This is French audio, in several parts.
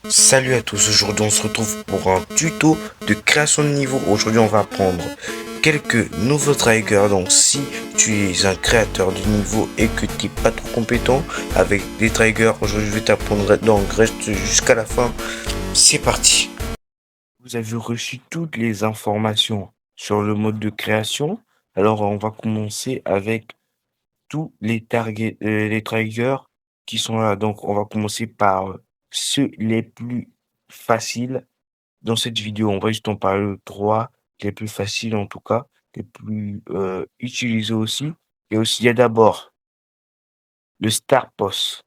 Salut à tous, aujourd'hui on se retrouve pour un tuto de création de niveau. Aujourd'hui on va apprendre quelques nouveaux triggers. Donc si tu es un créateur de niveau et que tu n'es pas trop compétent avec des triggers, aujourd'hui je vais t'apprendre, donc reste jusqu'à la fin. C'est parti. Vous avez reçu toutes les informations sur le mode de création. Alors on va commencer avec tous les triggers qui sont là. Donc, on va commencer par ceux les plus faciles. Dans cette vidéo, on va juste en parler de trois les plus faciles en tout cas, les plus utilisés aussi. Et aussi, il y a d'abord le Star Post.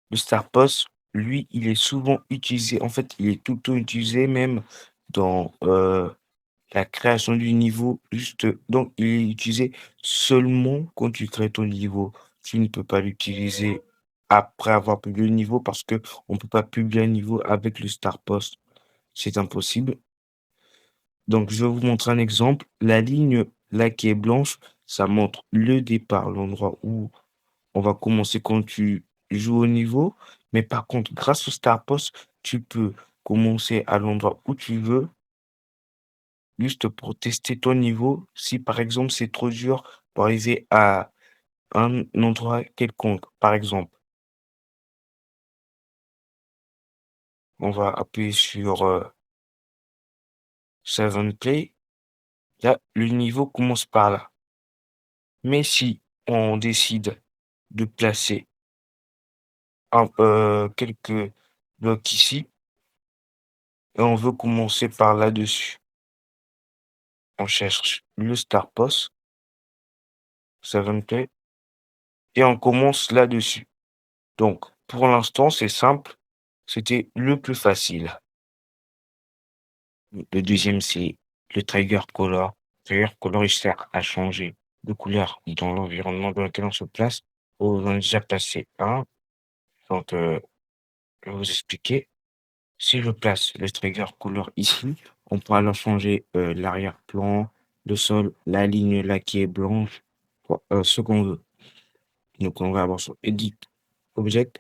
Le Star Post, lui, il est souvent utilisé. En fait, il est tout le temps utilisé même dans la création du niveau, juste, donc il est utilisé seulement quand tu crées ton niveau. Tu ne peux pas l'utiliser après avoir publié le niveau parce que on peut pas publier un niveau avec le Star Post. C'est impossible. Donc, je vais vous montrer un exemple. La ligne là qui est blanche, ça montre le départ, l'endroit où on va commencer quand tu joues au niveau. Mais par contre, grâce au Star Post, tu peux commencer à l'endroit où tu veux juste pour tester ton niveau. Si par exemple c'est trop dur pour arriver à un endroit quelconque, par exemple, on va appuyer sur Save and Play. Là, le niveau commence par là. Mais si on décide de placer quelques blocs ici et on veut commencer par là-dessus, on cherche le Star Post, Save and Play, et on commence là-dessus. Donc, pour l'instant, c'est simple. C'était le plus facile. Le deuxième, c'est le trigger color. Le trigger color, il sert à changer de couleur dans l'environnement dans lequel on se place. On en a déjà placé un. Donc, je vais vous expliquer. Si je place le trigger color ici, on pourra alors changer l'arrière-plan, le sol, la ligne là qui est blanche, ce qu'on veut. Donc, on va avoir sur Edit Object.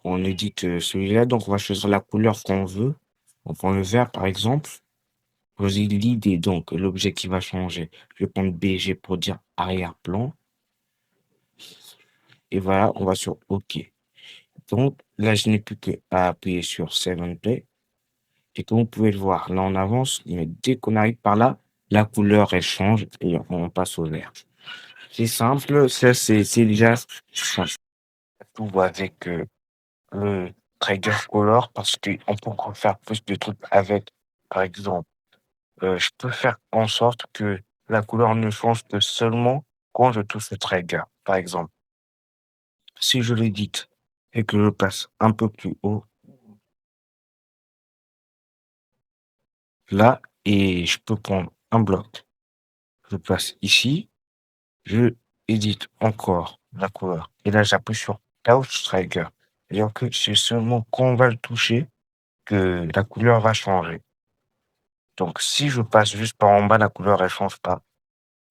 On édite celui-là. Donc, on va choisir la couleur qu'on veut. On prend le vert, par exemple. Voici l'idée, donc l'objet qui va changer. Je vais prendre BG pour dire arrière-plan. Et voilà, on va sur OK. Donc là, je n'ai plus qu'à appuyer sur Save and Play. Et comme vous pouvez le voir, là on avance, mais dès qu'on arrive par là, la couleur elle change et on passe au vert. C'est simple, ça c'est déjà simple. Tout avec le trigger color parce qu'on peut encore faire plus de trucs avec. Par exemple, je peux faire en sorte que la couleur ne change que seulement quand je touche le trigger. Par exemple, si je l'édite et que je passe un peu plus haut, là, et je peux prendre un bloc, je passe ici, je édite encore la couleur. Et là, j'appuie sur Touch Trigger. C'est-à-dire que c'est seulement quand on va le toucher que la couleur va changer. Donc, si je passe juste par en bas, la couleur, elle change pas.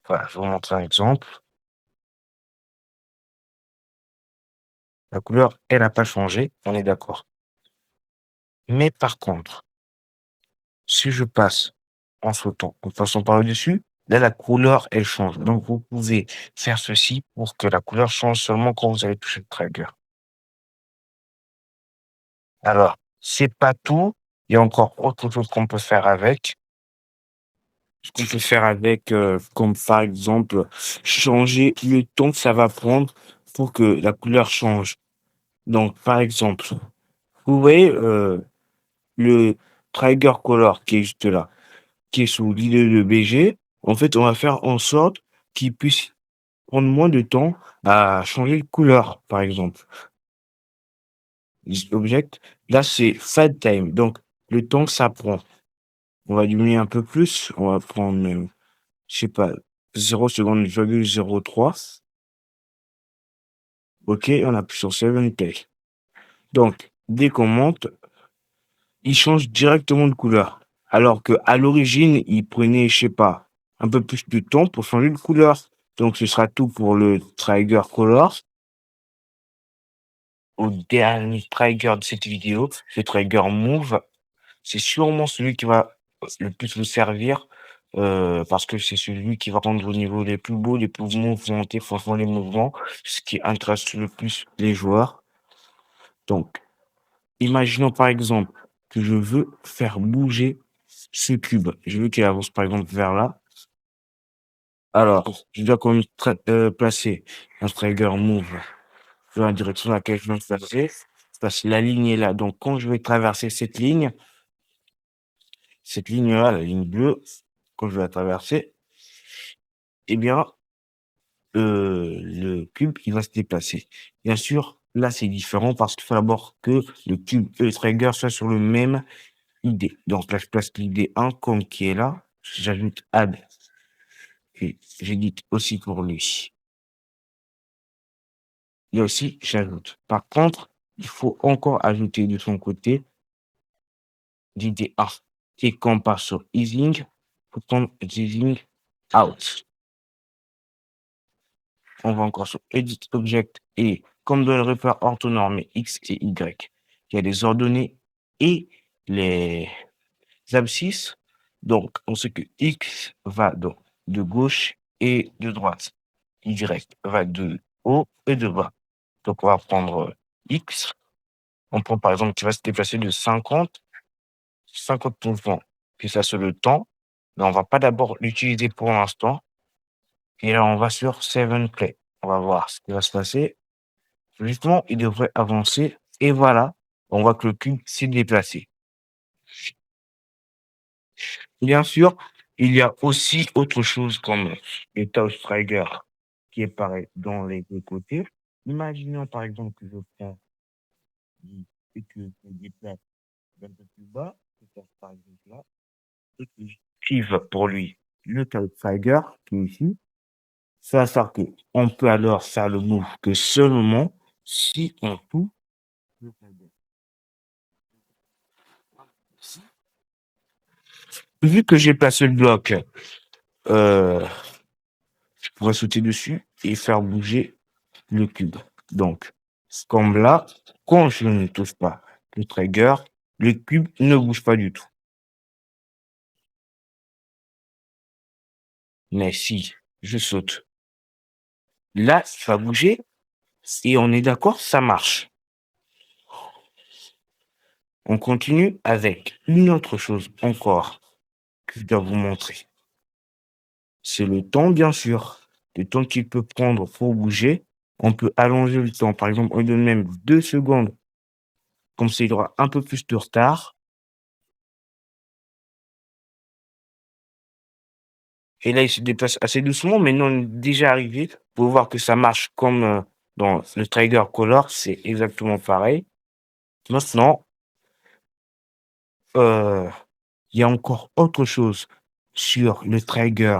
Voilà, je vous montre un exemple. La couleur, elle n'a pas changé, on est d'accord. Mais par contre, si je passe en sautant, en passant par le dessus, là, la couleur, elle change. Donc, vous pouvez faire ceci pour que la couleur change seulement quand vous allez toucher le trigger. Alors, c'est pas tout. Il y a encore autre chose qu'on peut faire avec. Ce qu'on peut faire avec, comme par exemple, changer le ton que ça va prendre pour que la couleur change. Donc, par exemple, vous voyez le trigger color qui est juste là, qui est sous l'idée de BG. En fait, on va faire en sorte qu'il puisse prendre moins de temps à changer de couleur, par exemple. Object, là, c'est fade time. Donc, le temps que ça prend. On va diminuer un peu plus. On va prendre, je sais pas, 0 seconde, 0,03. OK, on appuie sur Save and Play. Donc, dès qu'on monte, il change directement de couleur. Alors que à l'origine, il prenait, je sais pas, un peu plus de temps pour changer de couleur. Donc, ce sera tout pour le Trigger Color. au dernier trigger de cette vidéo, le trigger Move. C'est sûrement celui qui va le plus vous servir parce que c'est celui qui va rendre au niveau les plus beaux, les plus mouvementés, franchement les mouvements, ce qui intéresse le plus les joueurs. Donc, imaginons par exemple que je veux faire bouger ce cube. Je veux qu'il avance par exemple vers là. Alors, je dois quand même placer un trigger move dans la direction dans laquelle je veux me placer. Parce que la ligne est là. Donc, quand je vais traverser cette ligne-là, la ligne bleue, quand je vais la traverser, eh bien, le cube, il va se déplacer. Bien sûr, là, c'est différent parce qu'il faut d'abord que le cube et le trigger soient sur le même ID. Donc là, je place l'ID 1 comme qui est là. J'ajoute add et j'édite aussi pour lui. Et aussi, j'ajoute. Par contre, il faut encore ajouter de son côté l'ID 1. Et quand on passe sur easing, il faut prendre easing out. On va encore sur Edit Object et comme dans le repère orthonormé X et Y, il y a les ordonnées et les abscisses. Donc, on sait que X va de gauche et de droite. Y va de haut et de bas. Donc, on va prendre X. On prend par exemple qui va se déplacer de 50 mouvements. Puis ça, c'est le temps. Mais on va pas d'abord l'utiliser pour l'instant. Et là, on va sur 7 play. On va voir ce qui va se passer. Justement, il devrait avancer. Et voilà, on voit que le cube s'est déplacé. Bien sûr, il y a aussi autre chose comme le Touch Trigger qui est pareil dans les deux côtés. Imaginons par exemple que je prends et que je déplace d'un peu plus bas, par exemple là, et que j'active pour lui le Touch Trigger qui est ici. Ça veut dire qu'on peut alors faire le move que seulement si on touche le trigger. Vu que j'ai placé le bloc, je pourrais sauter dessus et faire bouger le cube. Donc, comme là, quand je ne touche pas le trigger, le cube ne bouge pas du tout. Mais si je saute, là, ça va bouger et on est d'accord, ça marche. On continue avec une autre chose encore que je dois vous montrer. C'est le temps, bien sûr. Le temps qu'il peut prendre pour bouger. On peut allonger le temps. Par exemple, on donne même 2 secondes. Comme ça, il aura un peu plus de retard. Et là, il se déplace assez doucement, mais non, on est déjà arrivé. Pour voir que ça marche comme dans le Trigger Color, c'est exactement pareil. Maintenant, il y a encore autre chose sur le Trigger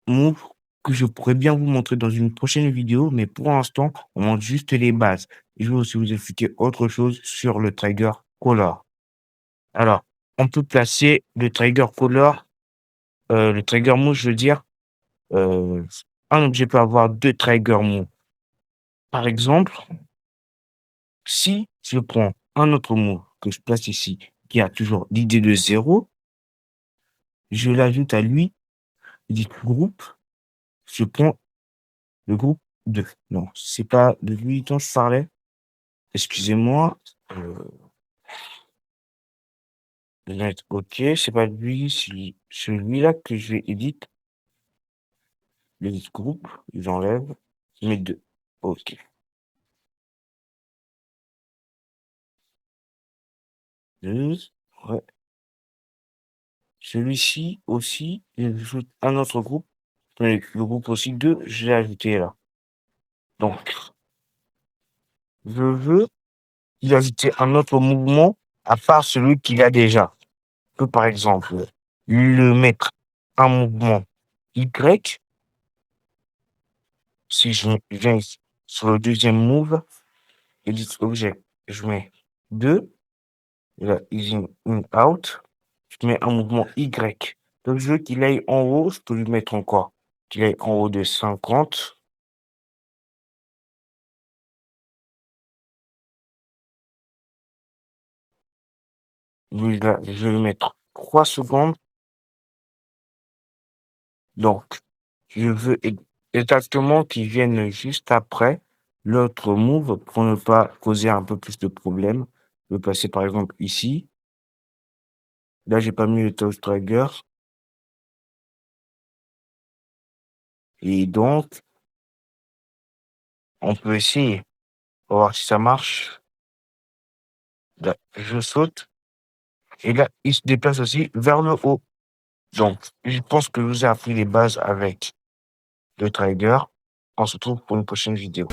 Move que je pourrais bien vous montrer dans une prochaine vidéo, mais pour l'instant, on montre juste les bases. Je vais aussi vous expliquer autre chose sur le Trigger Color. Alors, on peut placer le Trigger Color, le Trigger Move, je veux dire, un objet peut avoir 2 Trigger Move. Par exemple, si je prends un autre move que je place ici, qui a toujours l'idée de 0, je l'ajoute à lui, je dis groupe, je prends le groupe 2. Non, c'est pas de lui dont je parlais. Excusez-moi. OK, c'est pas lui, c'est celui-là que je vais edit. Le groupe, j'enlève, je mets 2. OK. 2, ouais. Celui-ci aussi, j'ajoute un autre groupe. Le groupe aussi 2, je l'ai ajouté là. Donc, je veux y ajouter un autre mouvement à part celui qu'il a déjà. Je peux par exemple le mettre un mouvement Y. Si je viens sur le deuxième move, edit object, je mets 2. Et là, easing in out, je mets un mouvement Y. Donc je veux qu'il aille en haut, je peux lui mettre encore qu'il aille en haut de 50. Je vais mettre 3 secondes. Donc, je veux exactement qu'il vienne juste après l'autre move pour ne pas causer un peu plus de problèmes. Je vais passer par exemple ici. Là, j'ai pas mis le toe trigger. Et donc, on peut essayer. On va voir si ça marche. Là, je saute. Et là, il se déplace aussi vers le haut. Donc, je pense que je vous ai appris les bases avec le trigger. On se retrouve pour une prochaine vidéo.